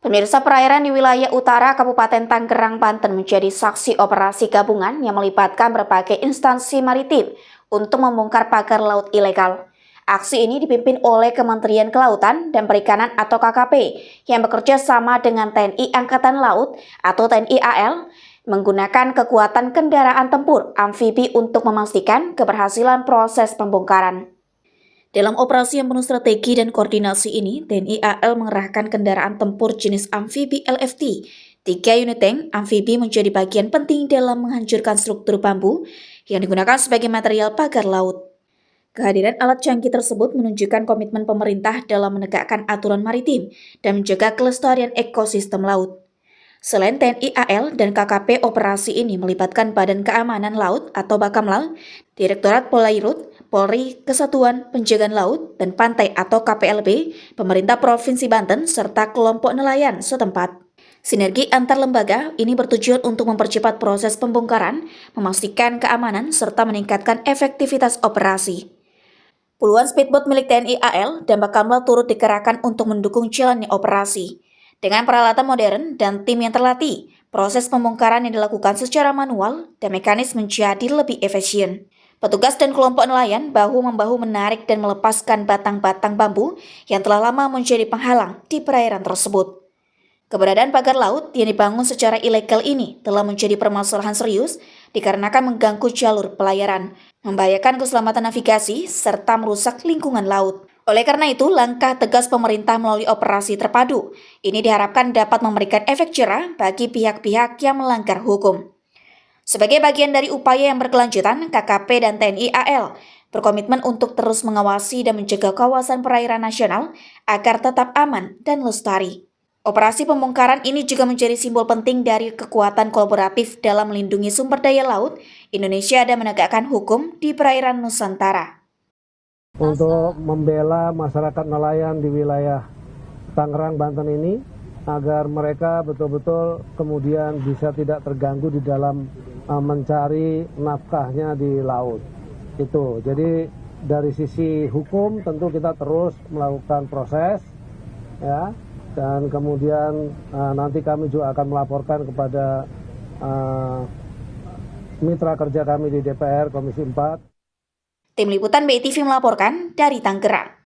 Pemirsa, perairan di wilayah utara Kabupaten Tangerang, Banten menjadi saksi operasi gabungan yang melibatkan berbagai instansi maritim untuk membongkar pagar laut ilegal. Aksi ini dipimpin oleh Kementerian Kelautan dan Perikanan atau KKP yang bekerja sama dengan TNI Angkatan Laut atau TNI AL menggunakan kekuatan kendaraan tempur amfibi untuk memastikan keberhasilan proses pembongkaran. Dalam operasi yang penuh strategi dan koordinasi ini, TNI AL mengerahkan kendaraan tempur jenis amfibi LFT. 3 unit tank amfibi menjadi bagian penting dalam menghancurkan struktur bambu yang digunakan sebagai material pagar laut. Kehadiran alat canggih tersebut menunjukkan komitmen pemerintah dalam menegakkan aturan maritim dan menjaga kelestarian ekosistem laut. Selain TNI AL dan KKP, operasi ini melibatkan Badan Keamanan Laut atau Bakamla, Direktorat Polairut, Polri, Kesatuan Penjagaan Laut dan Pantai atau KPLB, Pemerintah Provinsi Banten, serta kelompok nelayan setempat. Sinergi antar lembaga ini bertujuan untuk mempercepat proses pembongkaran, memastikan keamanan, serta meningkatkan efektivitas operasi. Puluhan speedboat milik TNI AL dan Bakamla turut dikerahkan untuk mendukung jalannya operasi. Dengan peralatan modern dan tim yang terlatih, proses pembongkaran yang dilakukan secara manual dan mekanis menjadi lebih efisien. Petugas dan kelompok nelayan bahu-membahu menarik dan melepaskan batang-batang bambu yang telah lama menjadi penghalang di perairan tersebut. Keberadaan pagar laut yang dibangun secara ilegal ini telah menjadi permasalahan serius dikarenakan mengganggu jalur pelayaran, membahayakan keselamatan navigasi, serta merusak lingkungan laut. Oleh karena itu, langkah tegas pemerintah melalui operasi terpadu ini diharapkan dapat memberikan efek jerah bagi pihak-pihak yang melanggar hukum. Sebagai bagian dari upaya yang berkelanjutan, KKP dan TNI AL berkomitmen untuk terus mengawasi dan menjaga kawasan perairan nasional agar tetap aman dan lestari. Operasi pembongkaran ini juga menjadi simbol penting dari kekuatan kolaboratif dalam melindungi sumber daya laut Indonesia dan menegakkan hukum di perairan Nusantara. Untuk membela masyarakat nelayan di wilayah Tangerang, Banten ini agar mereka betul-betul kemudian bisa tidak terganggu di dalam mencari nafkahnya di laut. Itu. Jadi dari sisi hukum tentu kita terus melakukan proses ya, dan kemudian nanti kami juga akan melaporkan kepada mitra kerja kami di DPR Komisi 4. Tim Liputan BITV melaporkan dari Tangerang.